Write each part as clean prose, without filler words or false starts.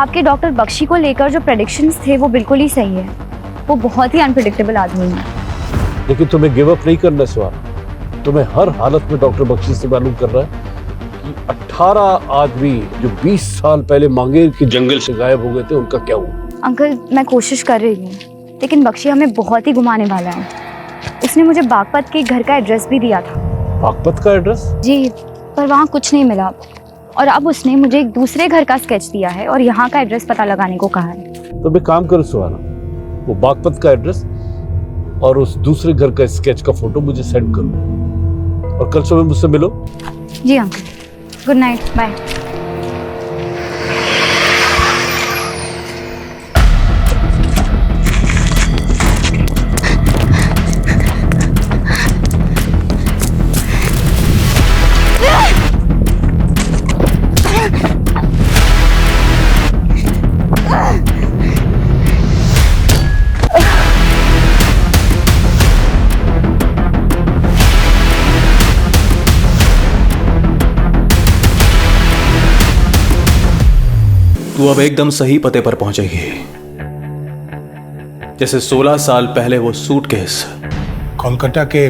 आपके डॉक्टर बख्शी को लेकर जो प्रेडिक्शंस थे वो बिल्कुल ही सही है। वो बहुत ही अनप्रेडिक्टेबल आदमी है। लेकिन तुम्हें गिव अप नहीं करना सुहाना। तुम्हें हर हालत में डॉक्टर बख्शी से मालूम कर रहा है कि 18 आदमी जो 20 साल पहले मांगेर के जंगल से गायब हो गए थे, उनका क्या हुआ? अंकल, मैं कोशिश कर रही हूँ, लेकिन बख्शी हमें बहुत ही घुमाने वाला है। उसने मुझे बागपत के घर का एड्रेस भी दिया था। बागपत का एड्रेस? जी, पर वहाँ कुछ नहीं मिला। और अब उसने मुझे एक दूसरे घर का स्केच दिया है और यहाँ का एड्रेस पता लगाने को कहा है। तो मैं काम करूँ सुहाना, वो बागपत का एड्रेस और उस दूसरे घर का स्केच का फोटो मुझे सेंड करो और कल सुबह मुझसे मिलो। जी अंकल, गुड नाइट, बाय। तू अब एकदम सही पते पर पहुंचेगी। जैसे 16 साल पहले वो सूटकेस। कोलकाता के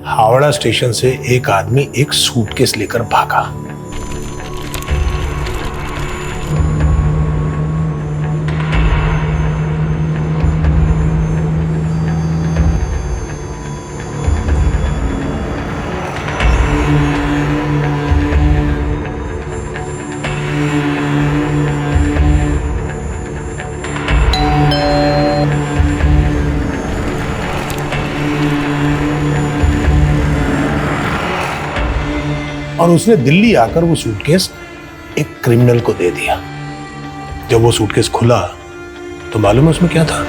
हावड़ा स्टेशन से एक आदमी एक सूटकेस लेकर भागा। और उसने दिल्ली आकर वो सूटकेस एक क्रिमिनल को दे दिया। जब वो सूटकेस खुला तो मालूम है उसमें क्या था?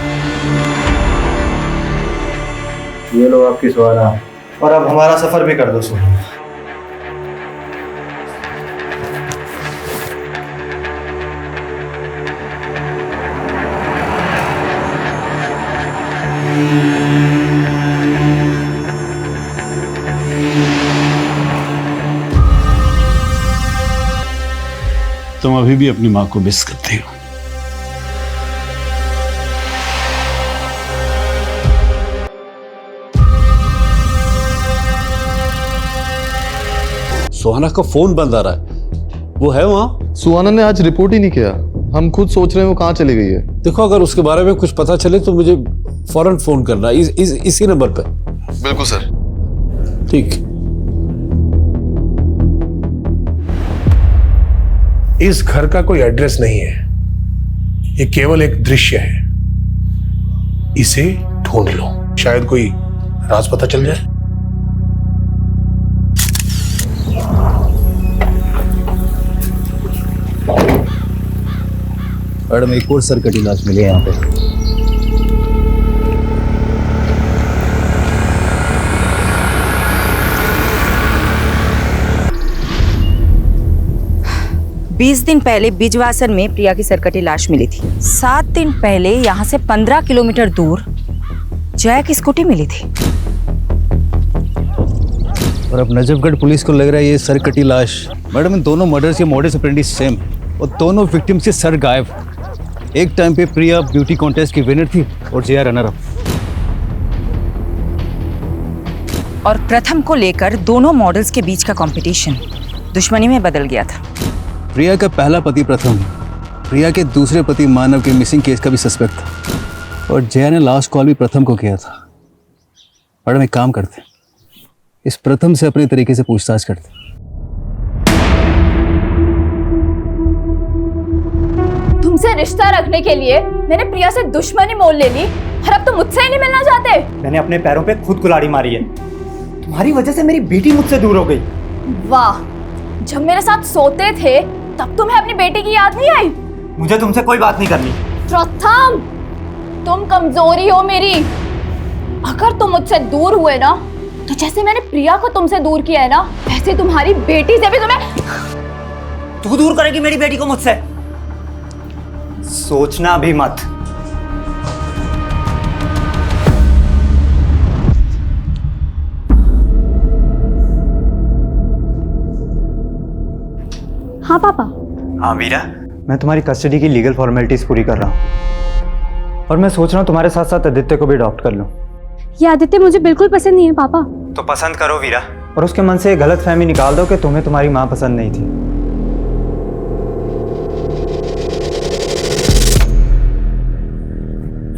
ये लो आपकी सुहाना, और अब हमारा सफर भी कर दो सुहाना। तुम अभी भी अपनी माँ को मिस करते हो। सुहाना का फोन बंद आ रहा है, वो है वहां? सुहाना ने आज रिपोर्ट ही नहीं किया। हम खुद सोच रहे हैं वो कहाँ चली गई है। देखो, अगर उसके बारे में कुछ पता चले तो मुझे फौरन फोन करना, इसी नंबर पे। बिल्कुल सर। ठीक। इस घर का कोई एड्रेस नहीं है, ये केवल एक दृश्य है। इसे ढूंढ लो, शायद कोई राज पता चल जाए। मैडम, एक और सर कटी लाश मिली है यहाँ पे। बीस दिन पहले बिजवासन में प्रिया की सरकटी लाश मिली थी। 7 दिन पहले यहाँ से 15 किलोमीटर दूर जया की स्कूटी मिली थी। और अब नजफगढ़ पुलिस को लग रहा है ये सर कटी लाश। मैडम, इन दोनों मर्डर्स के मोडिस ऑपरेंडी सेम है और दोनों विक्टिम्स के सर गायब। एक टाइम पे प्रिया ब्यूटी कॉन्टेस्ट की विनर थी और जया रनर अप। और प्रथम को लेकर दोनों मॉडल्स के बीच का कंपटीशन दुश्मनी में बदल गया था। प्रिया का पहला पति प्रथम, प्रिया के दूसरे पति मानव के मिसिंग केस का भी सस्पेक्ट था और जया ने लास्ट कॉल भी प्रथम को किया था। मैडम, एक काम करते, इस प्रथम से अपने तरीके से पूछताछ करते। तुमसे रिश्ता रखने के लिए मैंने प्रिया से दुश्मनी मोल ले ली और अब तुम मुझसे ही नहीं मिलना चाहते। मैंने अपने पैरों पे खुद कुल्हाड़ी मारी है। तुम्हारी वजह से मेरी बेटी मुझसे दूर हो गई। वाह, जब मेरे साथ सोते थे तब तुम्हें अपनी बेटी की याद नहीं आई? मुझे तुमसे कोई बात नहीं करनी। प्रथम, तुम कमजोरी हो मेरी। अगर तुम मुझसे दूर हुए ना, तो जैसे मैंने प्रिया को तुमसे दूर किया है ना, वैसे तुम्हारी बेटी से भी तुम्हें। तू दूर करेगी मेरी बेटी को मुझसे? सोचना भी मत। हाँ पापा। हाँ वीरा, मैं तुम्हारी कस्टडी की लीगल फॉर्मेलिटीज पूरी कर रहा हूँ और मैं सोच रहा हूँ तुम्हारे साथ साथ आदित्य को भी अडॉप्ट कर लूँ। ये आदित्य मुझे बिल्कुल पसंद नहीं है पापा। तो पसंद करो वीरा, और उसके मन से गलत फहमी निकाल दो कि तुम्हें तुम्हारी माँ पसंद नहीं थी।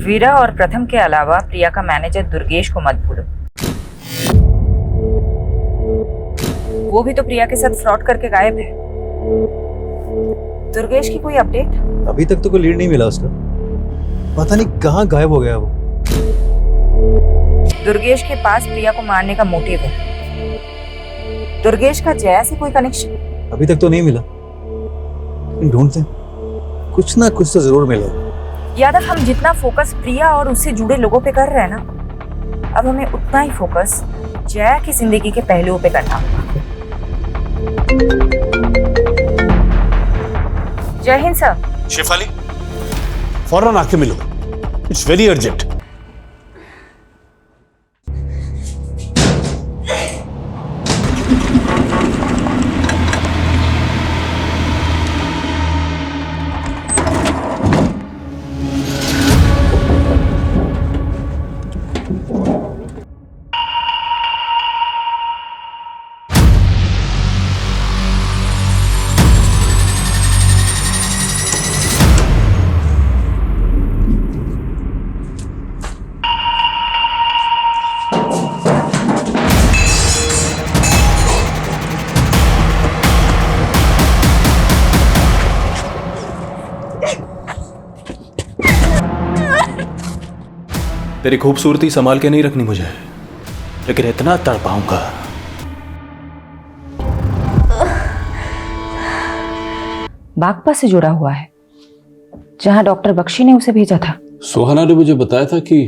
वीरा और प्रथम के अलावा प्रिया का मैनेजर दुर्गेश को मत भूलो। वो भी तो प्रिया के साथ फ्रॉड करके गायब है। दुर्गेश की कोई अपडेट? अभी तक तो कोई लीड नहीं मिला उसका, पता नहीं कहाँ गायब हो गया वो। दुर्गेश के पास प्रिया को मारने का मोटिव है। दुर्गेश का जया से कोई कनेक्शन? अभी तक तो नहीं मिला, ढूंढते कुछ ना कुछ तो जरूर मिलेगा। यादव, हम जितना फोकस प्रिया और उससे जुड़े लोगों पे कर रहे हैं ना, अब हमें उतना ही फोकस जया की जिंदगी के पहलुओं पे करना होगा। जय हिंद सर। शेफाली, फौरन आके मिलो, इट्स वेरी अर्जेंट। तेरी खूबसूरती संभाल के नहीं रखनी मुझे, लेकिन इतना तड़पाऊंगा। बागपा से जुड़ा हुआ है, जहां डॉक्टर बख्शी ने उसे भेजा था। सुहाना ने मुझे बताया था कि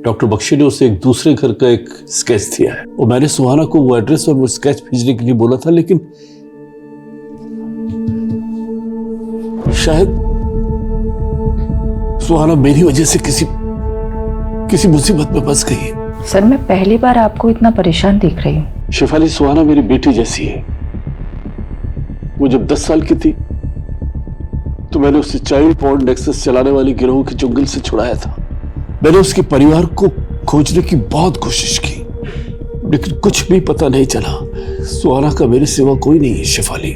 डॉक्टर बख्शी ने उसे एक दूसरे घर का एक स्केच दिया है, और मैंने सुहाना को वो एड्रेस और वो स्केच भेजने के लिए बोला था, लेकिन शायद सुहाना मेरी वजह से किसी मुसीबत में फंस गई। सर, मैं पहली बार आपको इतना परेशान देख रही हूँ। शेफाली, सुहाना मेरी बेटी जैसी है। वो जब 10 साल की थी तो मैंने उसे चाइल्ड पॉर्न नेक्सस चलाने वाली गिरोह के चुंगल से छुड़ाया था। मैंने उसके परिवार को खोजने की बहुत कोशिश की, लेकिन कुछ भी पता नहीं चला। सुहाना का मेरे सिवा कोई नहीं है शेफाली,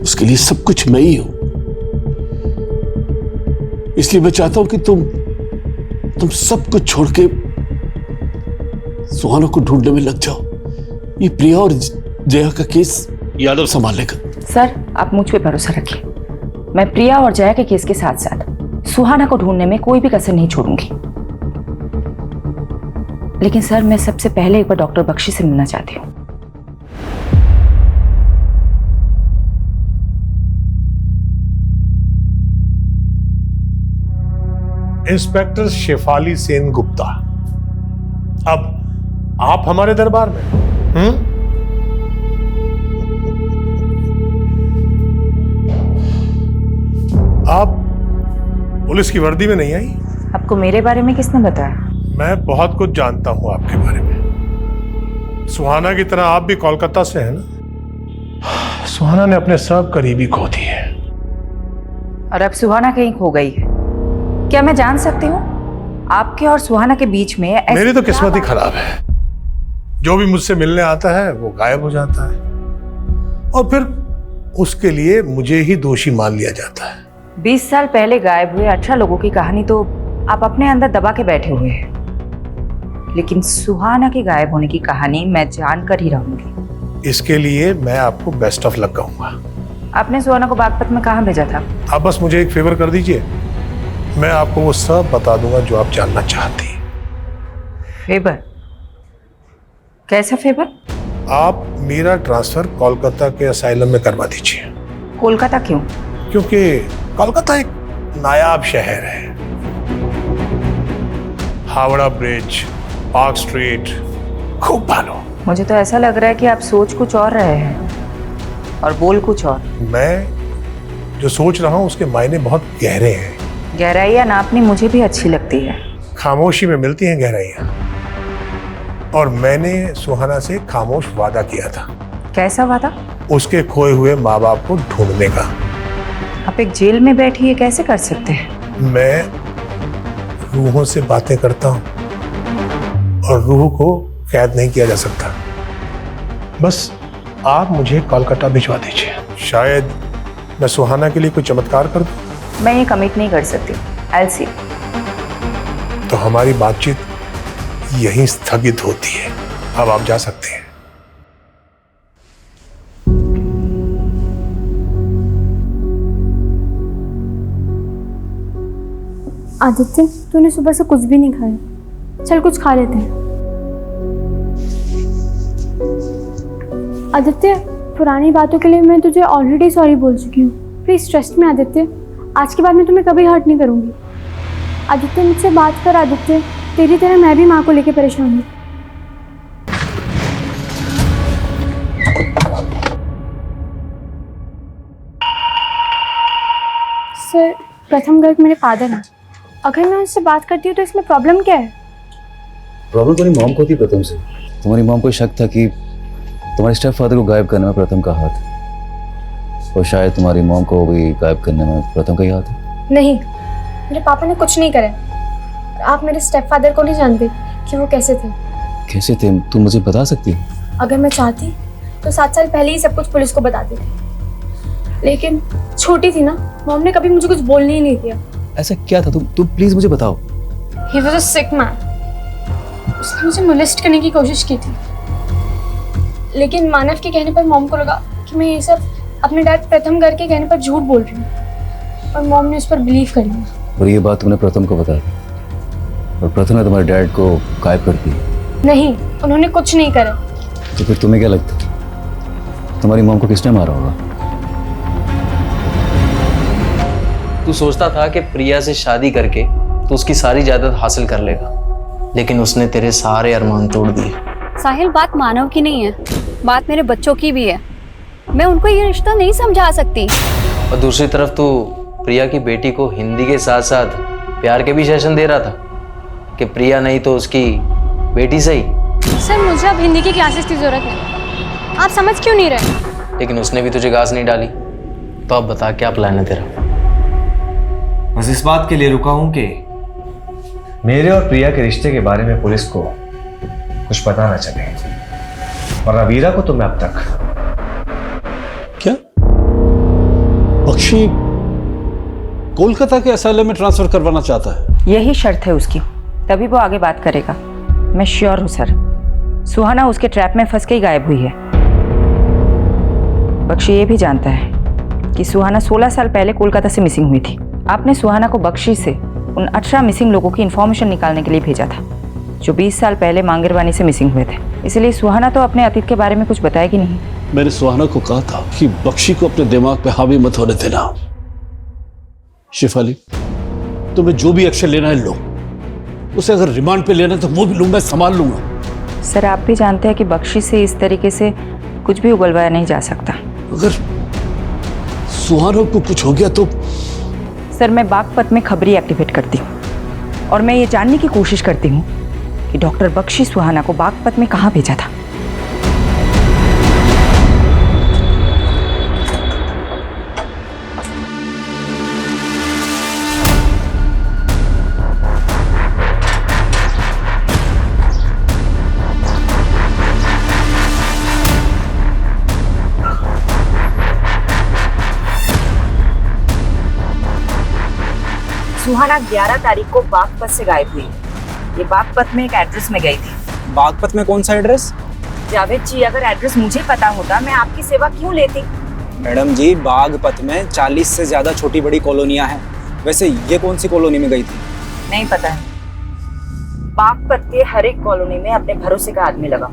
उसके लिए सब कुछ मैं ही हूं। इसलिए मैं चाहता हूं कि तुम सब कुछ छोड़ के सुहाना को ढूंढने में लग जाओ। ये प्रिया और जया का केस यादव संभाल लेगा। सर, आप मुझ पे भरोसा रखिए। मैं प्रिया और जया के केस के साथ साथ सुहाना को ढूंढने में कोई भी कसर नहीं छोड़ूंगी। लेकिन सर, मैं सबसे पहले एक बार डॉक्टर बख्शी से मिलना चाहती हूँ। इंस्पेक्टर शेफाली सेन गुप्ता, अब आप हमारे दरबार में? आप पुलिस की वर्दी में नहीं आई? आपको मेरे बारे में किसने बताया? मैं बहुत कुछ जानता हूं आपके बारे में। सुहाना की तरह आप भी कोलकाता से हैं ना? सुहाना ने अपने सब करीबी खो दिए, और अब सुहाना कहीं खो गई है। क्या मैं जान सकती हूँ आपके और सुहाना के बीच में मेरी तो किस्मत ही खराब है। जो भी मुझसे मिलने आता है वो गायब हो जाता है, और फिर उसके लिए मुझे ही दोषी मान लिया जाता है। 20 साल पहले गायब हुए 18 लोगों की कहानी तो आप अपने अंदर दबा के बैठे हुए हैं, लेकिन सुहाना के गायब होने की कहानी मैं जानकर ही रहूंगी। इसके लिए मैं आपको बेस्ट ऑफ लक कहूंगा। आपने सुहाना को बागपत में कहाँ भेजा था? आप बस मुझे एक फेवर कर दीजिए, मैं आपको वो सब बता दूंगा जो आप जानना चाहती हैं। फेवर? कैसा फेवर? आप मेरा ट्रांसफर कोलकाता के असाइलम में करवा दीजिए। कोलकाता क्यों? क्योंकि कोलकाता एक नायाब शहर है। हावड़ा ब्रिज, पार्क स्ट्रीट, खूब भालो। मुझे तो ऐसा लग रहा है कि आप सोच कुछ और रहे हैं और बोल कुछ और। मैं जो सोच रहा हूं उसके मायने बहुत गहरे हैं। गहराइयाँ नापनी मुझे भी अच्छी लगती है। खामोशी में मिलती हैं गहराइयाँ, और मैंने सुहाना से खामोश वादा किया था। कैसा वादा? उसके खोए हुए माँ बाप को ढूंढने का। आप एक जेल में बैठी ये कैसे कर सकते हैं? मैं रूहों से बातें करता हूं और रूह को कैद नहीं किया जा सकता। बस आप मुझे कोलकाता भिजवा दीजिए, शायद मैं सुहाना के लिए कोई चमत्कार कर दूं। मैं ये कमिट नहीं कर सकती। I'll see। तो हमारी बातचीत यहीं स्थगित होती है। अब आप जा सकते हैं। आदित्य, तूने सुबह से कुछ भी नहीं खाया। चल कुछ खा लेते हैं। आदित्य, पुरानी बातों के लिए मैं तुझे ऑलरेडी सॉरी बोल चुकी हूँ। प्लीज ट्रस्ट मी आदित्य, आज के बाद मैं तुम्हें कभी हर्ट नहीं करूँगी। आदित्य, मुझसे बात कर। आदित्य, तेरी तरह मैं भी माँ को लेके परेशान हूँ। सर, प्रथम गर्ग मेरे फादर हैं। अगर मैं उनसे बात करती हूँ तो इसमें प्रॉब्लम क्या है? प्रॉब्लम तुम्हारी मॉम को थी प्रथम से। तुम्हारी मॉम को शक था कि तुम्हारे स्टेप फादर को गायब करने में प्रथम का हाथ है, और शायद तुम्हारी मॉम को भी गायब करने में प्रथम का ही हाथ है। नहीं, मेरे पापा ने कुछ नहीं करा। आप मेरे स्टेप फादर को नहीं जानते कि वो कैसे थे। कैसे थे तुम मुझे बता सकती हो? अगर मैं चाहती तो 7 साल पहले ही सब कुछ पुलिस को बता देती, लेकिन छोटी थी ना, मॉम ने कभी मुझे कुछ बोलने ही नहीं दिया। ऐसा क्या था? तुम प्लीज मुझे बताओ। He was a sick man। उसने मुझे मोलेस्ट करने की कोशिश की थी, लेकिन मानव के कहने पर मॉम को लगा कि मैं ये सब अपने डैड प्रथम गर्ग के कहने पर झूठ बोल रही हूँ, और मॉम ने उस पर बिलीव कर लिया। और ये बात तुमने प्रथम को बता दी, और प्रथम ने तुम्हारे डैड को गायब कर दिया? नहीं, उन्होंने कुछ नहीं करा। तो फिर तुम्हें क्या लगता तुम्हारी मॉम को किसने मारा होगा? तू सोचता था कि प्रिया से शादी करके तो उसकी सारी जायदाद हासिल कर लेगा, लेकिन उसने तेरे सारे अरमान तोड़ दिए। साहिल, बात मानव की नहीं है, बात मेरे बच्चों की भी है। मैं उनको ये रिश्ता नहीं समझा सकती। और दूसरी तरफ तू प्रिया की बेटी को हिंदी के साथ साथ प्यार के भी सेशन दे रहा था कि प्रिया नहीं तो उसकी बेटी सही। सर, मुझे अब हिंदी की क्लासेस की जरूरत है। आप समझ क्यों नहीं रहे? लेकिन उसने भी तुझे घास नहीं डाली, तो अब बता क्या प्लान है तेरा? बस इस बात के लिए रुका हूं कि मेरे और प्रिया के रिश्ते के बारे में पुलिस को कुछ पता ना चले, वरना वीरा को तो मैं अब तक। क्या बख्शी कोलकाता के असाइलम में ट्रांसफर करवाना चाहता है? यही शर्त है उसकी, तभी वो आगे बात करेगा। मैं श्योर हूँ सर, सुहाना उसके ट्रैप में फंस के ही गायब हुई है। बख्शी ये भी जानता है कि सुहाना 16 साल पहले कोलकाता से मिसिंग हुई थी। आपने सुहाना को बख्शी से उन 18 मिसिंग लोगों की इन्फॉर्मेशन निकालने के लिए भेजा था, जो 20 साल पहले मांगेरवानी से मिसिंग हुए थे। इसलिए सुहाना तो अपने अतीत के बारे में कुछ बताएगी नहीं। मैंने सुहाना को कहा था कि बख्शी को अपने दिमाग पे हावी मत होने देना। शिफाली, तुम्हें जो भी एक्शन लेना है लो, उसे अगर रिमांड पे लेना है तो वो भी लूंगा, संभाल लूंगा। सर, आप भी जानते हैं कि बख्शी से इस तरीके से कुछ भी उगलवाया नहीं जा सकता। अगर सुहाना को कुछ हो गया तो? सर, मैं बागपत में खबरी एक्टिवेट करती हूँ और मैं ये जानने की कोशिश करती हूँ कि डॉक्टर बख्शी सुहाना को बागपत में कहाँ भेजा था। सुहाना 11 तारीख को बागपत से गायब हुई। ये बागपत में एक एड्रेस में गई थी। बागपत में कौन सा एड्रेस? जावेद जी, अगर एड्रेस मुझे पता होता मैं आपकी सेवा क्यों लेती? मैडम जी, बागपत में 40 से ज्यादा छोटी बड़ी कॉलोनियां हैं। वैसे ये कौन सी कॉलोनी में गई थी? नहीं पता है। बागपत के हर एक कॉलोनी में अपने भरोसे का आदमी लगा।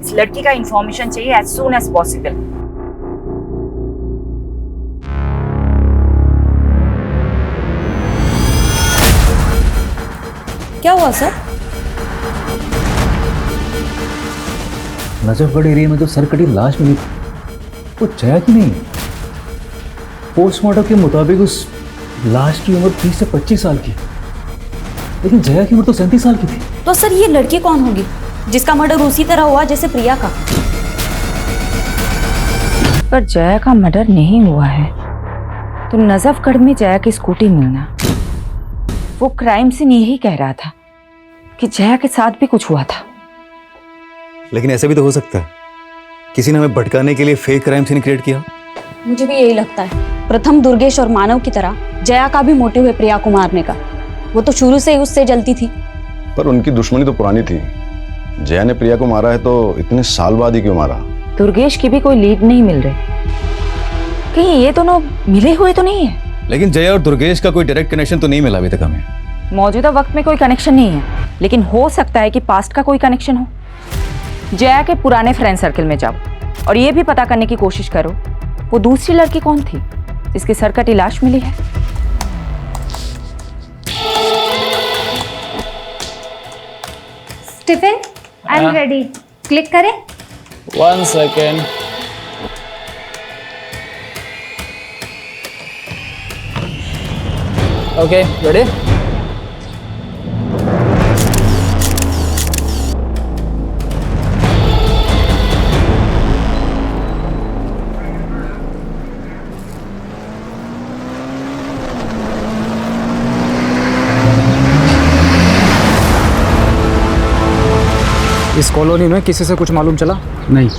इस लड़की का इंफॉर्मेशन चाहिए एज सून एज पॉसिबल। क्या हुआ सर? नजफगढ़ एरिया में जो सरकटी लाश मिली वो जया की नहीं। पोस्टमार्टम के मुताबिक उस लाश की उम्र 30 से 25 साल की, लेकिन जया की उम्र तो 37 साल की थी। तो सर, ये लड़की कौन होगी जिसका मर्डर उसी तरह हुआ जैसे प्रिया का? पर जया का मर्डर नहीं हुआ है। तो नजफगढ़ में जया की स्कूटी मिलना, वो क्राइम सीन यही कह रहा था कि जया के साथ भी कुछ हुआ था। लेकिन ऐसा भी तो हो सकता है किसी ने हमें भटकाने के लिए फेक क्राइम सीन क्रिएट किया। मुझे भी यही लगता है। प्रथम, दुर्गेश और मानव की तरह जया का भी मोटिव है प्रिया को मारने का। वो तो शुरू से ही उससे जलती थी। पर उनकी दुश्मनी तो पुरानी थी। जया ने प्रिया को मारा है तो इतने साल बाद ही क्यों मारा? दुर्गेश की भी कोई लीड नहीं मिल रही। कहीं ये दोनों मिले हुए तो नहीं है? लेकिन जया और दुर्गेश का कोई डायरेक्ट कनेक्शन तो नहीं मिला अभी तक हमें। मौजूदा वक्त में कोई कनेक्शन नहीं है, लेकिन हो सकता है कि पास्ट का कोई कनेक्शन हो। जया के पुराने फ्रेंड सर्कल में जाओ और ये भी पता करने की कोशिश करो वो दूसरी लड़की कौन थी जिसकी सर कटी लाश मिली है। Stephen, I am ready. Click करें। 1 सेकेंड। Okay, ready? इस कॉलोनी में किसी से कुछ मालूम चला? नहीं।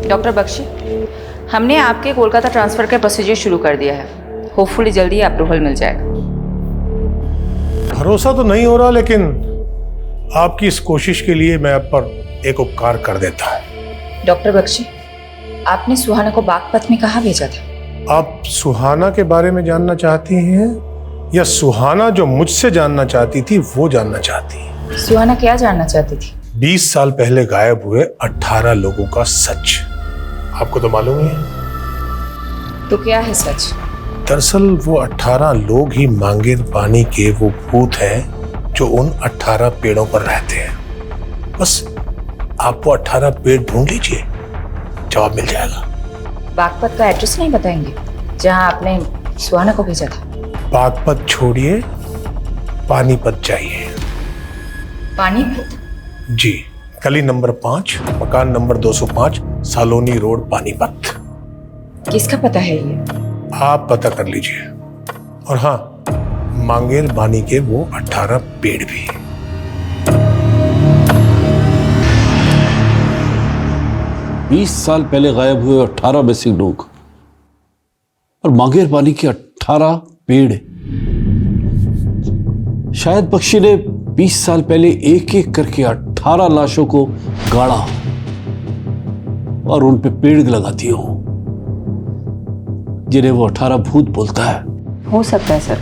डॉक्टर बख्शी, हमने आपके कोलकाता ट्रांसफ़र का प्रोसीजर शुरू कर दिया है। होपफुली जल्दी अप्रूवल मिल जाएगा। भरोसा तो नहीं हो रहा, लेकिन आपकी इस कोशिश के लिए मैं आप पर एक उपकार कर देता हूं। डॉक्टर बख्शी, आपने सुहाना को बागपत में कहाँ भेजा था? आप सुहाना के बारे में जानना चाहती हैं या सुहाना जो मुझसे जानना चाहती थी वो जानना चाहती हैं? सुहाना क्या जानना चाहती थी? 20 साल पहले गायब हुए 18 लोगों का सच। आपको तो मालूम ही है। तो क्या है सच? दरअसल वो 18 लोग ही मांगेर पानी के वो भूत हैं जो उन 18 पेड़ों पर रहते हैं। बस आप वो 18 पेड़ ढूंढ लीजिए, जवाब मिल जाएगा। बागपत का एड्रेस नहीं बताएंगे जहां आपने सुहाना को भेजा था? बागपत छोड़िए, पानीपत चाहिए। पानीपत? जी, गली नंबर 5, मकान नंबर 205, सालोनी रोड, पानीपत। किसका पता है ये? आप पता कर लीजिए। और हाँ, मांगेर बानी के वो 18 पेड़ भी। 20 साल पहले गायब हुए 18 मिसिंग लोग और मांगेर बानी के 18 पेड़। शायद पक्षी ने 20 साल पहले एक एक करके 18 लाशों को गाड़ा और उन पे पेड़ लगा दिए हो, जिन्हें वो 18 भूत बोलता है। हो सकता है सर,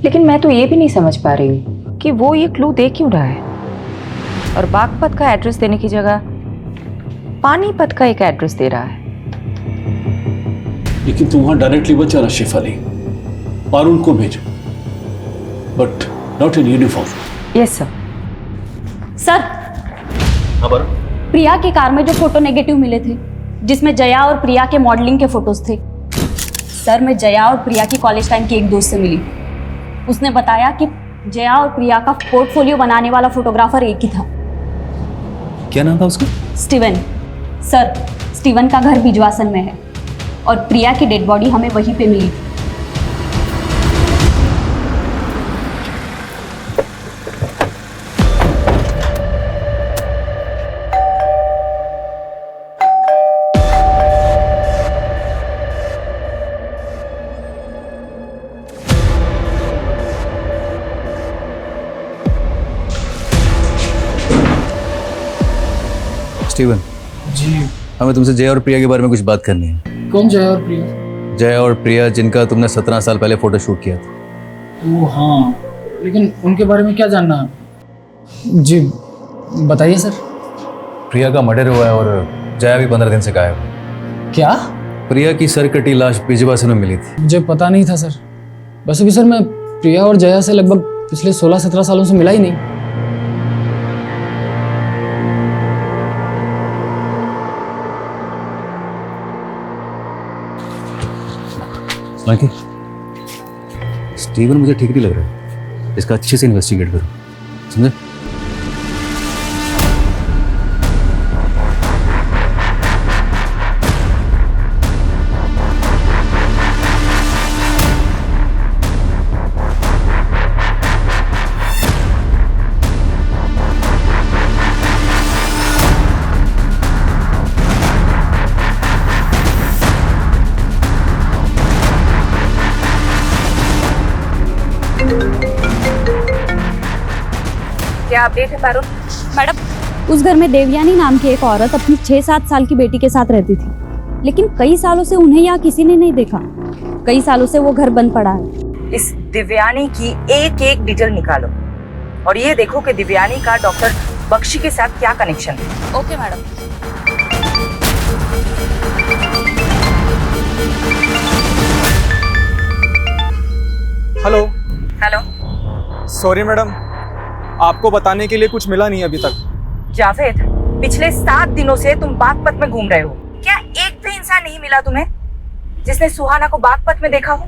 लेकिन मैं तो ये भी नहीं समझ पा रही हूँ कि वो ये क्लू दे क्यों रहा है और बागपत का एड्रेस देने की जगह पानीपत का एक एड्रेस दे रहा है। लेकिन तुम वहां डायरेक्टली बचा ना शेफाली, पारुल को भेजो, but not in uniform. Yes sir. Sir, Priya की कार में जो फोटो नेगेटिव मिले थे, जिसमें जया और प्रिया के मॉडलिंग के फोटोज थे, सर मैं जया और प्रिया की कॉलेज टाइम की एक दोस्त से मिली। उसने बताया कि जया और प्रिया का पोर्टफोलियो बनाने वाला फोटोग्राफर एक ही था। क्या नाम था उसका? स्टीवन। सर, स्टीवन का घर बिजवासन में है और प्रिया की डेड बॉडी हमें वहीं पे मिली। स्टीवन जी, हमें तुमसे जया और प्रिया के बारे में कुछ बात करनी है। कौन जया और प्रिया? जया और प्रिया जिनका तुमने 17 साल पहले फोटो शूट किया था। ओह हाँ, लेकिन उनके बारे में क्या जानना है? जी बताइए सर। प्रिया का मर्डर हुआ है और जया भी 15 दिन से गायब है। क्या? प्रिया की सर कटी लाश बिजवासन में मिली थी। मुझे पता नहीं था सर। वैसे भी सर मैं प्रिया और जया से लगभग पिछले 16-17 सालों से मिला ही नहीं। माइकी, स्टीवन मुझे ठीक नहीं लग रहा है। इसका अच्छे से इन्वेस्टिगेट करो, समझे? क्या अपडेट है पारुल? मैडम, उस घर में देवयानी नाम की एक औरत अपनी 6-7 साल की बेटी के साथ रहती थी, लेकिन कई सालों से उन्हें यहाँ किसी ने नहीं देखा। कई सालों से वो घर बंद पड़ा है। इस दिव्यानी की एक एक डिटेल निकालो और ये देखो कि दिव्यानी का डॉक्टर बख्शी के साथ क्या कनेक्शन है। Okay madam. Hello. Hello. Sorry madam, आपको बताने के लिए कुछ मिला नहीं अभी तक। जावेद, पिछले 7 दिनों से तुम बागपत में घूम रहे हो। क्या एक भी इंसान नहीं मिला तुम्हें जिसने सुहाना को बागपत में देखा हो?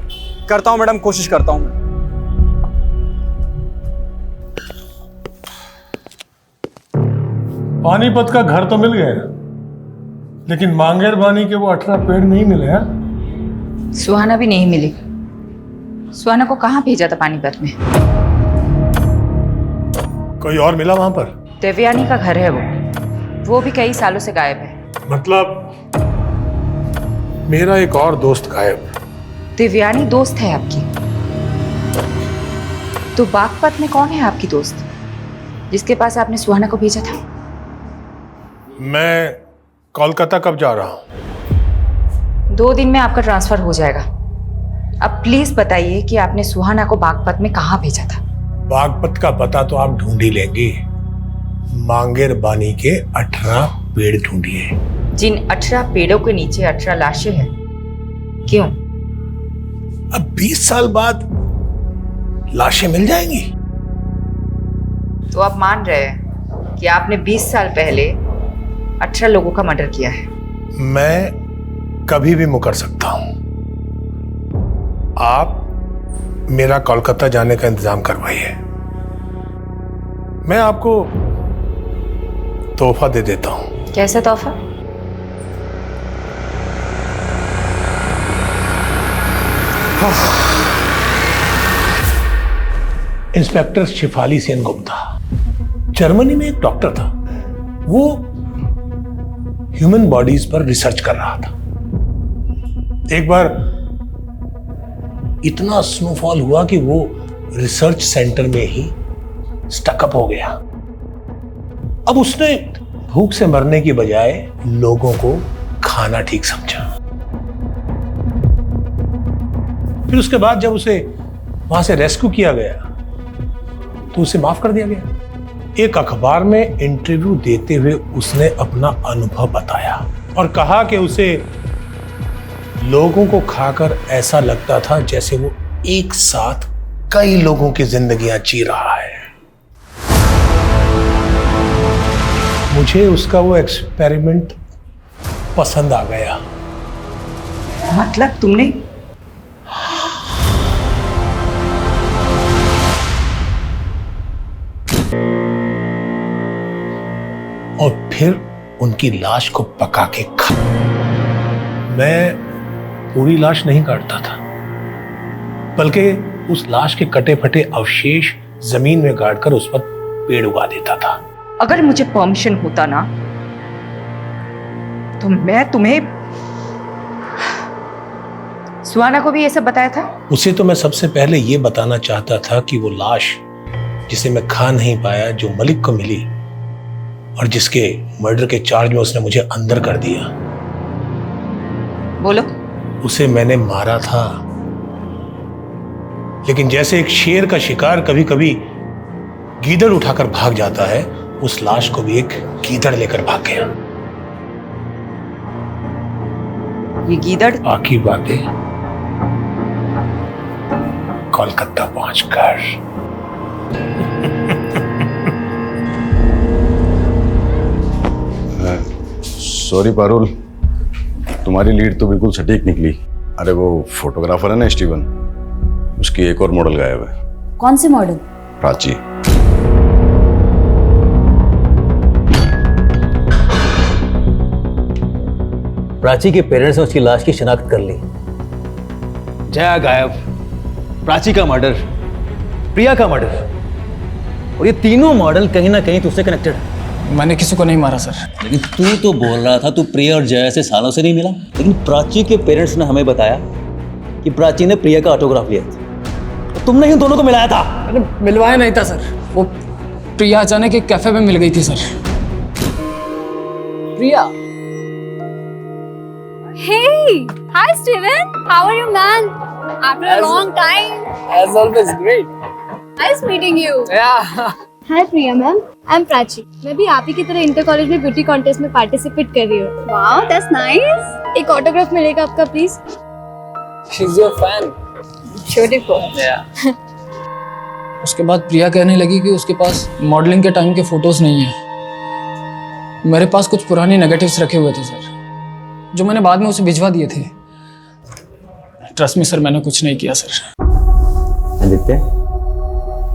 करता हूँ मैडम, कोशिश करता हूँ। पानीपत का घर तो मिल गया, लेकिन मांगेर बानी के वो 18 पेड़ नहीं मिले हैं। सुहाना भी नहीं मिली। सुहाना को कहाँ भेजा था पानीपत में? कोई और मिला वहां पर? देवयानी का घर है वो भी कई सालों से गायब है। मतलब मेरा एक और दोस्त गायब। देवयानी दोस्त है आपकी? तो बागपत में कौन है आपकी दोस्त जिसके पास आपने सुहाना को भेजा था? मैं कोलकाता कब जा रहा हूं? 2 दिन में आपका ट्रांसफर हो जाएगा। अब प्लीज बताइए कि आपने सुहाना को बागपत में कहाँ भेजा था? बागपत का पता तो आप ढूंढ ही लेंगे। मांगेर बानी के 18 पेड़ ढूंढिए। जिन 18 पेड़ों के नीचे 18 लाशें हैं, क्यों? अब 20 साल बाद लाशें मिल जाएंगी। तो आप मान रहे हैं कि आपने 20 साल पहले 18 लोगों का मर्डर किया है? मैं कभी भी मुकर सकता हूं। आप मेरा कोलकाता जाने का इंतजाम करवाइए। मैं आपको तोहफा दे देता हूं। कैसा तोहफा? इंस्पेक्टर शिफाली सेन गुप्ता, जर्मनी में एक डॉक्टर था। वो ह्यूमन बॉडीज पर रिसर्च कर रहा था। एक बार इतना स्नोफॉल हुआ कि वो रिसर्च सेंटर में ही स्टकअप हो गया। अब उसने भूख से मरने की बजाय लोगों को खाना ठीक समझा। फिर उसके बाद जब उसे वहां से रेस्क्यू किया गया तो उसे माफ कर दिया गया। एक अखबार में इंटरव्यू देते हुए उसने अपना अनुभव बताया और कहा कि उसे लोगों को खाकर ऐसा लगता था जैसे वो एक साथ कई लोगों की जिंदगियां जी रहा है। मुझे उसका वो एक्सपेरिमेंट पसंद आ गया। मतलब तुमने? और फिर उनकी लाश को पका के खा। मैं पूरी लाश नहीं काटता था, बल्कि उस लाश के कटे फटे अवशेष जमीन में गाड़कर उस पर पेड़ उगा देता था। अगर मुझे परमिशन होता ना तो मैं तुम्हें सुहाना को भी ये सब बताया था। उसे तो मैं सबसे पहले ये बताना चाहता था कि वो लाश जिसे मैं खा नहीं पाया, जो मलिक को मिली और जिसके मर्डर के चार्ज में उसने मुझे अंदर कर दिया, बोलो। उसे मैंने मारा था, लेकिन जैसे एक शेर का शिकार कभी कभी गीदड़ उठाकर भाग जाता है, उस लाश को भी एक गीदड़ लेकर भाग गया। ये गीदड़? बाकी बातें कोलकाता पहुंचकर सॉरी पारुल, तुम्हारी लीड तो बिल्कुल सटीक निकली। अरे वो फोटोग्राफर है ना स्टीवन, उसकी एक और मॉडल गायब है। कौन से मॉडल? प्राची। प्राची के पेरेंट्स ने उसकी लाश की शिनाख्त कर ली। जया गायब, प्राची का मर्डर, प्रिया का मर्डर, और ये तीनों मॉडल कहीं ना कहीं तुझसे कनेक्टेड है। मैंने किसी को नहीं मारा सर। लेकिन तू तो बोल रहा था तू प्रिया और जया से सालों से नहीं मिला, लेकिन प्राची के पेरेंट्स ने हमें बताया कि प्राची ने प्रिया का ऑटोग्राफ लिया था। तो तुमने इन दोनों को मिलाया था। अरे मिलवाया नहीं था सर, वो प्रिया अचानक एक कैफे में मिल गई थी sir. Priya. Hey, hi Steven. How are you, man? After a long time. As always, great. Nice meeting you. Yeah. Hi Priya ma'am. I'm Prachi. मैं भी आप ही की तरह इंटर कॉलेज में ब्यूटी कॉन्टेस्ट में पार्टिसिपेट कर रही हूँ। Wow, that's nice. एक ऑटोग्राफ मिलेगा आपका please? She's your fan. Beautiful. Yeah. उसके बाद प्रिया कहने लगी कि उसके पास मॉडलिंग के टाइम के फोटोज नहीं है। मेरे पास कुछ पुराने नेगेटिव्स रखे हुए थे सर, जो मैंने बाद में उसे भिजवा दिए थे। ट्रस्ट मी सर, मैंने कुछ नहीं किया सर। आदित्य,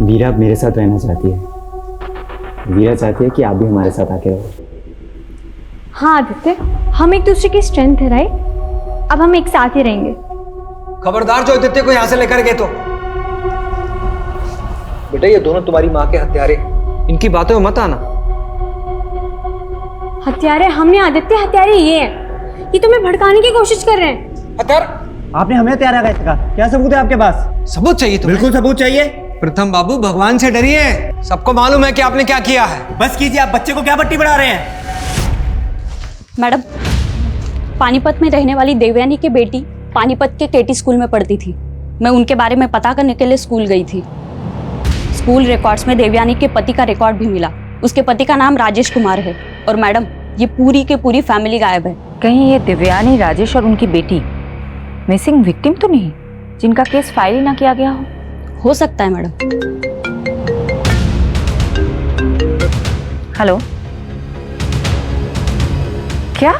वीरा अब मेरे साथ रहना चाहती है। वीरा चाहती है कि आप भी हमारे साथ आके रहो। हाँ आदित्य, हम एक दूसरे की स्ट्रेंथ है राइट? अब हम एक साथ ही रहेंगे। खबरदार जो आदित्य को यहाँ से लेकर गए तो। बेटा ये दोनों तुम्हारी माँ के हत्यारे, इनकी बातों में मत आना। हत्यारे हमने आदित्य, हत्यारे ये हैं। ये तुम्हें भड़काने की कोशिश कर रहे हैं। हत्यार? आपने हमें हत्यारा कहा, क्या सबूत है आपके पास? सबूत चाहिए तुम्हें? बिल्कुल सबूत चाहिए। प्रथम बाबू, भगवान से डरिए, सबको मालूम है कि आपने क्या किया है। बस कीजिए, आप बच्चे को क्या पट्टी बढ़ा रहे हैं? मैडम, पानीपत में रहने वाली देवयानी की बेटी पानीपत के केटी स्कूल में पढ़ती थी। मैं उनके बारे में पता करने के लिए स्कूल गई थी। स्कूल रिकॉर्ड्स में देवयानी के पति का रिकॉर्ड भी मिला। उसके पति का नाम राजेश कुमार है। और मैडम, ये पूरी की पूरी फैमिली गायब है। कहीं ये देवयानी, राजेश और उनकी बेटी मिसिंग विक्टिम तो नहीं, जिनका केस फाइल ही ना किया गया हो सकता है मैडम। हेलो, क्या?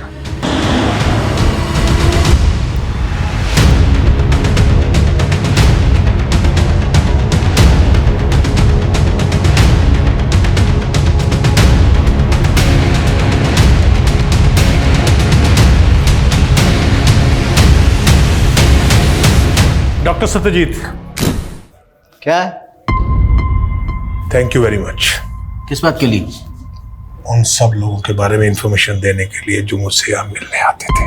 डॉक्टर सत्यजीत। क्या है? Thank you very much. किस बात के लिए? उन सब लोगों के बारे में इंफॉर्मेशन देने के लिए जो मुझसे आप मिलने आते थे।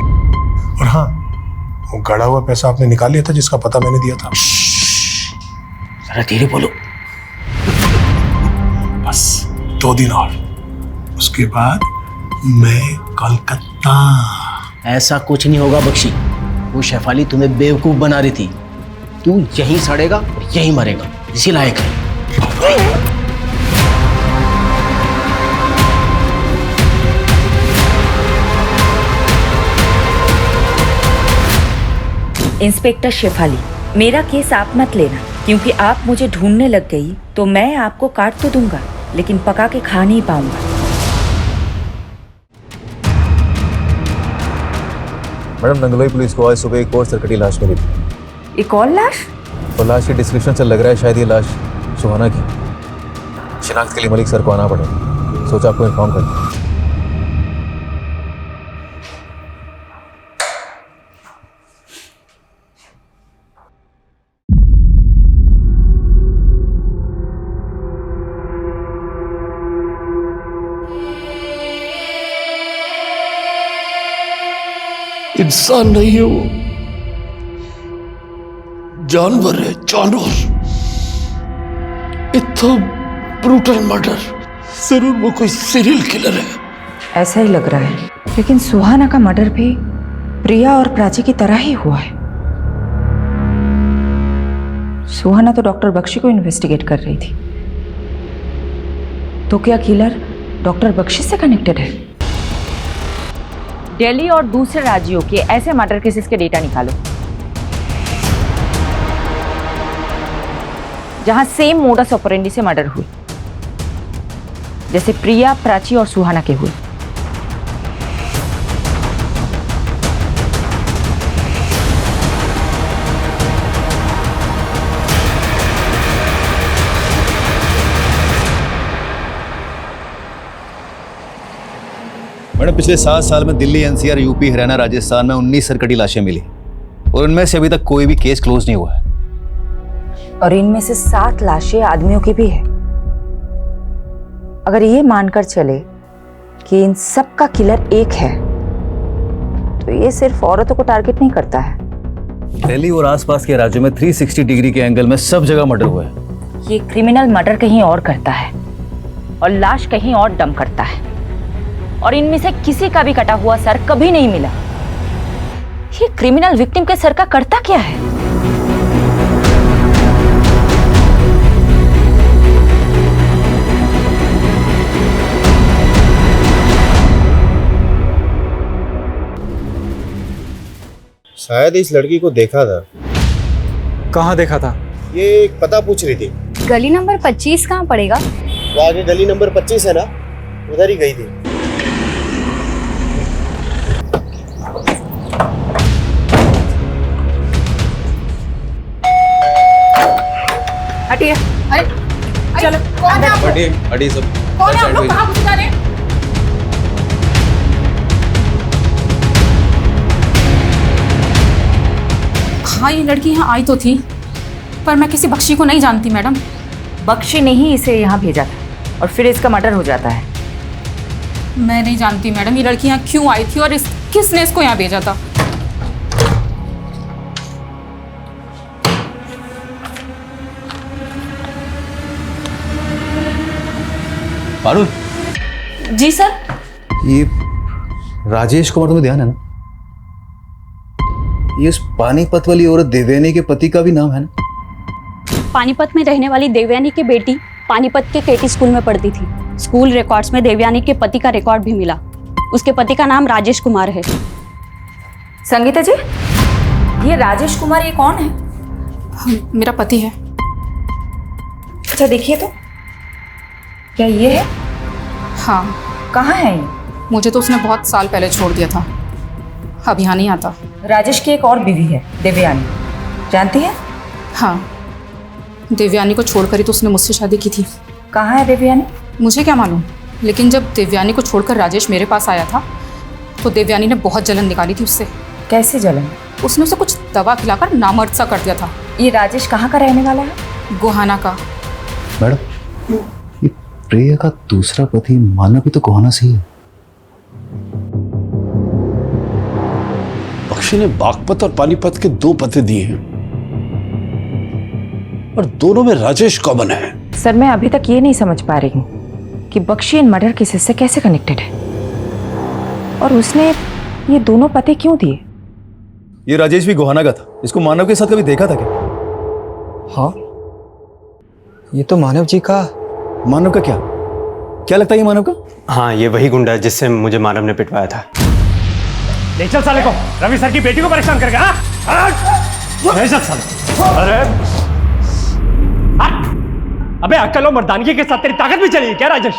और हाँ, वो गड़ा हुआ पैसा आपने निकाल लिया था जिसका पता मैंने दिया था। जरा धीरे बोलो। बस 2 दिन और, उसके बाद मैं कोलकाता। ऐसा कुछ नहीं होगा बख्शी। वो शेफाली तुम्हें बेवकूफ बना रही थी। तू यहीं सड़ेगा और यहीं मरेगा, इसी लायक है। इंस्पेक्टर शेफाली, मेरा केस आप मत लेना, क्योंकि आप मुझे ढूंढने लग गई तो मैं आपको काट तो दूंगा, लेकिन पका के खा नहीं पाऊंगा। मैडम, नंगलोई पुलिस को आज सुबह एक और सरकटी लाश मिली थी। एक और लाश? और लाश के डिस्क्रिप्शन से लग रहा है शायद ये लाश सुहाना की। शिनाख्त के लिए मलिक सर को आना पड़ेगा। सोचा आपको इन्फॉर्म कर। इंसान नहीं है वो, जानवर है, जानवर। इतना ब्रूटल मर्डर, जरूर वो कोई सीरियल किलर है। ऐसा ही लग रहा है, लेकिन सुहाना का मर्डर भी प्रिया और प्राची की तरह ही हुआ है। सुहाना तो डॉक्टर बख्शी को इन्वेस्टिगेट कर रही थी, तो क्या किलर डॉक्टर बख्शी से कनेक्टेड है? दिल्ली और दूसरे राज्यों के ऐसे मर्डर केसेस के डेटा निकालो। जहां सेम मोडस ऑपरेंडी से मर्डर हुई, जैसे प्रिया, प्राची और सुहाना के हुए। मैडम, पिछले 7 साल में दिल्ली, एनसीआर, यूपी, हरियाणा, राजस्थान में 19 सरकटी लाशें मिली और उनमें से अभी तक कोई भी केस क्लोज नहीं हुआ है। और इनमें से 7 लाशें आदमियों की भी है। अगर ये मानकर चले कि इन सब का किलर एक है, तो ये सिर्फ औरतों को टारगेट नहीं करता है। दिल्ली और आसपास के राज्यों में 360 डिग्री के एंगल में सब जगह मर्डर हुआ है। ये क्रिमिनल मर्डर कहीं और करता है और लाश कहीं और डंप करता है, और इनमें से किसी का भी कटा हुआ सर कभी नहीं मिला। ये क्रिमिनल विक्टिम के सर का करता क्या है? शायद इस लड़की को देखा था। कहाँ देखा था? ये एक पता पूछ रही थी। गली नंबर 25 कहाँ पड़ेगा? वो आगे गली नंबर 25 है ना, उधर ही गई थी। हटिए। अरे चलो हटिए सब। कौन है आप लोग? कहाँ घुस जा रहे हैं? हाँ, ये लड़की यहाँ आई तो थी, पर मैं किसी बख्शी को नहीं जानती मैडम। बख्शी ने ही इसे यहाँ भेजा था और फिर इसका मर्डर हो जाता है। मैं नहीं जानती मैडम ये लड़की यहाँ क्यों आई थी और किसने इसको यहाँ भेजा था। पारुल। जी सर। ये राजेश कुमार, तुम्हें ध्यान है ना? ये उस पानीपत वाली औरत देवयानी के पति का भी नाम है ना? पानीपत में रहने वाली देवयानी की बेटी पानीपत के केटी स्कूल में पढ़ती थी। स्कूल रिकॉर्ड्स में देवयानी के पति का रिकॉर्ड भी मिला। उसके पति का नाम राजेश कुमार है। संगीता जी, ये राजेश कुमार ये कौन है? मेरा पति है। अच्छा देखिए तो, क्या ये है? हाँ। कहाँ है ये? मुझे तो उसने बहुत साल पहले छोड़ दिया था, अब यहाँ नहीं आता। राजेश की एक और बीवी है देवयानी, जानती है? हाँ, देवयानी को छोड़कर ही तो उसने मुझसे शादी की थी। कहाँ है देवयानी? मुझे क्या मालूम, लेकिन जब देवयानी को छोड़कर राजेश मेरे पास आया था तो देवयानी ने बहुत जलन निकाली थी उससे। कैसे जलन? उसने उसे कुछ दवा खिलाकर नामर्द सा कर दिया था। ये राजेश कहाँ का रहने वाला है? गोहाना का। मैडम, ये प्रिया का दूसरा पति मानव भी तो गोहाना से ही है। बख्शी ने बागपत और पानीपत के 2 पते दिए हैं और दोनों में राजेश कॉमन है। सर, मैं अभी तक ये नहीं समझ पा रही हूँ कि बख्शी इन मर्डर केसेस से कैसे कनेक्टेड है, और उसने ये दोनों पते क्यों दिए? ये राजेश भी गोहाना का था। इसको मानव के साथ कभी देखा था क्या? हाँ, ये तो मानव जी का। मानव का क्या लगता है ये मानव का? हाँ, ये वही गुंडा है जिससे मुझे मानव ने पिटवाया था। ले चल साले को, रवि सर की बेटी को परेशान करके। ले चल साले। अरे अबे अक्ल और मर्दानगी के साथ तेरी ताकत भी चली क्या राजेश?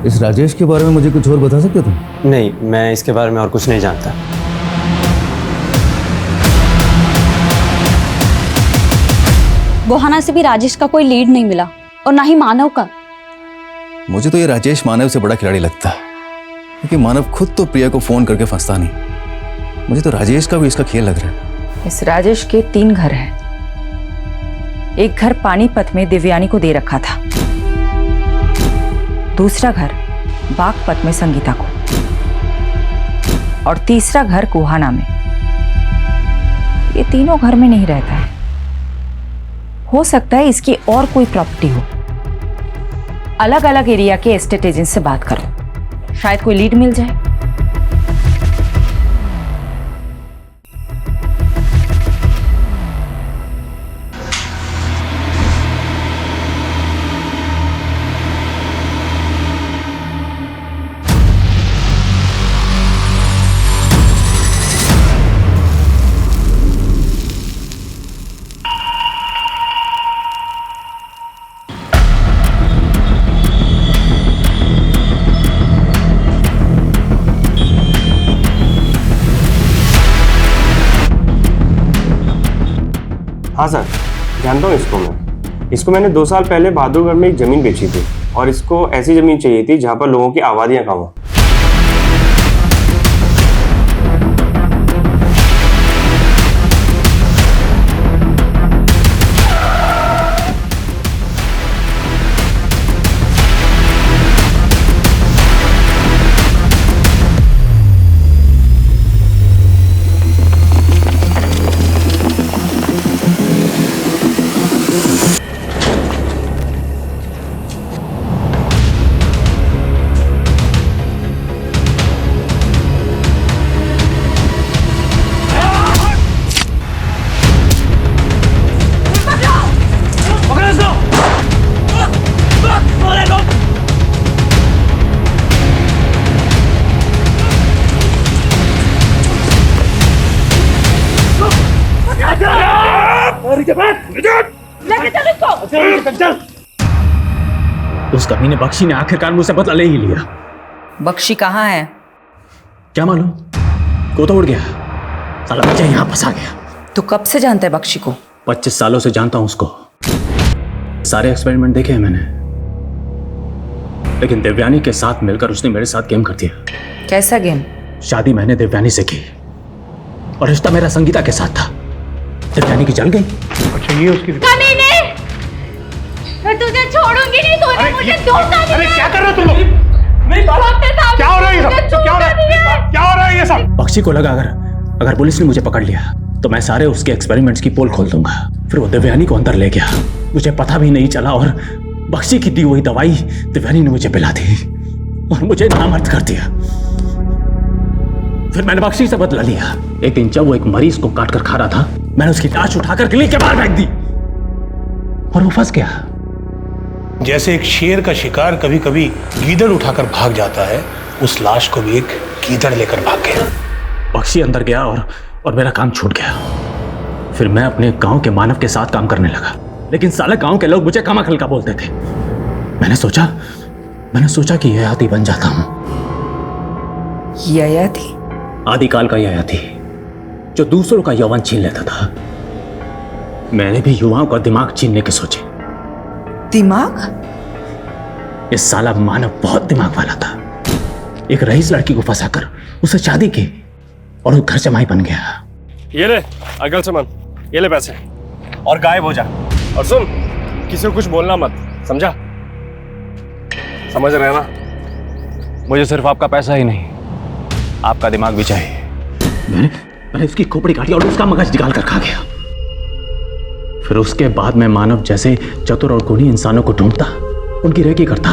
इस राजेश के बारे में मुझे कुछ और बता सकते हो तुम? नहीं, मैं इसके बारे में और कुछ नहीं जानता। गोहाना से भी राजेश का कोई लीड नहीं मिला और ना ही मानव का। मुझे तो ये राजेश मानव से बड़ा खिलाड़ी लगता है, क्योंकि मानव खुद तो प्रिया को फोन करके फंसता नहीं। मुझे तो राजेश का भी इसका खेल लग रहा है। इस राजेश के 3 घर हैं। एक घर पानीपत में देवयानी को दे रखा था, दूसरा घर बागपत में संगीता को, और तीसरा घर गोहाना में। ये तीनों घर में नहीं रहता है। हो सकता है इसकी और कोई प्रॉपर्टी हो। अलग अलग एरिया के एस्टेट एजेंट से बात करो, शायद कोई लीड मिल जाए। सर, जानता हूँ इसको मैं। इसको मैंने 2 साल पहले बहादुरगढ़ में एक ज़मीन बेची थी और इसको ऐसी ज़मीन चाहिए थी जहाँ पर लोगों की आबादियाँ कम हो। उस कमीने बख्शी ने आखिरकार मुझसे बदला ले ही लिया। बख्शी कहाँ है? क्या मालूम, कोता उड़ गया। साला बच्चा यहाँ फंसा गया। तू कब से जानता है बख्शी को? 25 सालों से जानता हूं उसको। सारे एक्सपेरिमेंट देखे हैं मैंने, लेकिन देवयानी के साथ मिलकर उसने मेरे साथ गेम कर दिया। कैसा गेम? शादी मैंने देवयानी से की और रिश्ता मेरा संगीता के साथ था। देवयानी की जल गई। अच्छा, ये उसकी कमीने, मैं तुझे छोड़ूंगी नहीं। तूने मुझे धोखा दिया। अरे क्या कर रहे हो तुम लोग? क्या हो रहा है ये सब? क्या हो रहा है ये सब? बख्शी को लगा अगर पुलिस ने मुझे पकड़ लिया तो मैं सारे उसके एक्सपेरिमेंट्स की पोल खोल दूंगा। फिर वो देवयानी को अंदर ले गया, मुझे पता भी नहीं चला और बख्शी की दी हुई दवाई देवयानी ने मुझे पिला दी और मुझे नामर्द कर दिया। फिर मैंने बख्शी से बदला लिया। एक दिन जब वो एक मरीज को काट कर खा रहा था, मैंने उसकी लाश उठाकर गली के बाहर फेंक दी और वो फंस गया। जैसे एक शेर का शिकार कभी कभी गीदड़ उठाकर भाग जाता है, उस लाश को भी एक गीदड़ लेकर भाग गया। बख्शी अंदर गया और मेरा काम छूट गया। फिर मैं अपने गांव के मानव के साथ काम करने लगा, लेकिन साले गांव के लोग मुझे कमाखल का बोलते थे। मैंने सोचा कि ययाति बन जाता हूं। ययाति? आदिकाल का ययाति जो दूसरों का यौवन छीन लेता था। मैंने भी युवाओं का दिमाग छीनने के सोचे। दिमाग? इस साला मानव बहुत दिमाग वाला था। एक रईस लड़की को फंसाकर उससे शादी की और वो घर जमाई बन गया। ये ले अगल से मन, ये ले पैसे और गायब हो जा। और सुन, किसी को कुछ बोलना मत, समझा? समझ रहे ना? मुझे सिर्फ आपका पैसा ही नहीं, आपका दिमाग भी चाहिए। मैंने उसकी खोपड़ी काटी और उसका मगज निकाल कर खा गया। फिर उसके बाद मैं मानव जैसे चतुर और गुणी इंसानों को ढूंढता, उनकी रेकी करता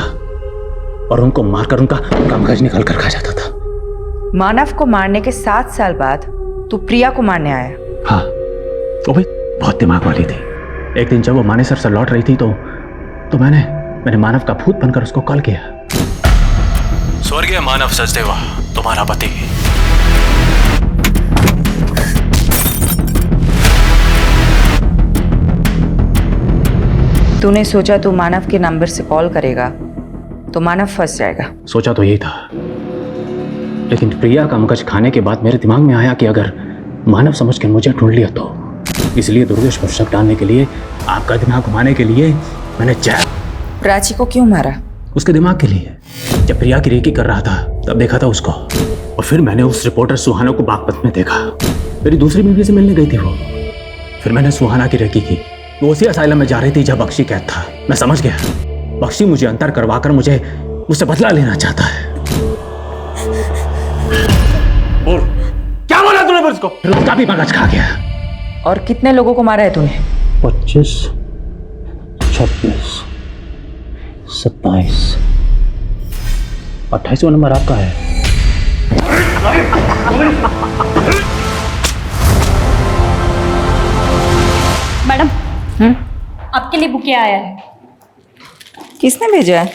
और उनको मारकर उनका मगज निकाल कर खा जाता था। मानव को मारने के 7 साल बाद तू प्रिया को मारने आया? हाँ, वो भी बहुत दिमाग वाली थी। एक दिन जब वो मानेसर से लौट रही थी तो मैंने मानव का भूत बनकर उसको कॉल किया। स्वर्गीय मानव सचदेवा, तुम्हारा पति। तूने सोचा तू मानव के नंबर से कॉल करेगा तो मानव फंस जाएगा। सोचा तो यही था, लेकिन प्रिया का मगज खाने के बाद मेरे दिमाग में आया कि अगर मानव समझ के मुझे ढूंढ लिया तो, इसलिए दुर्गेश पर शक डालने के लिए, आपका दिमाग घुमाने के लिए मैंने प्राची को क्यों मारा? उसके दिमाग के लिए। जब प्रिया की रेकी कर रहा था तब देखा था उसको, और फिर मैंने उस रिपोर्टर सुहाना को बागपत में देखा। मेरी दूसरी बीवी से मिलने गई थी वो। फिर मैंने सुहाना की रेकी की। वो उसी असाइलम में जा रही थी जब बख्शी कैद था। मैं समझ गया, बख्शी मुझे अंतर करवाकर मुझसे बदला लेना चाहता है। बोल, क्या बोला तूने पुलिस को? फिर उसका भी मगज खा गया। और कितने लोगों को मारा है तूने? 25, 26, 27, 28वां नंबर आपका है। मैडम, आपके लिए बुके आया है। किसने भेजा है?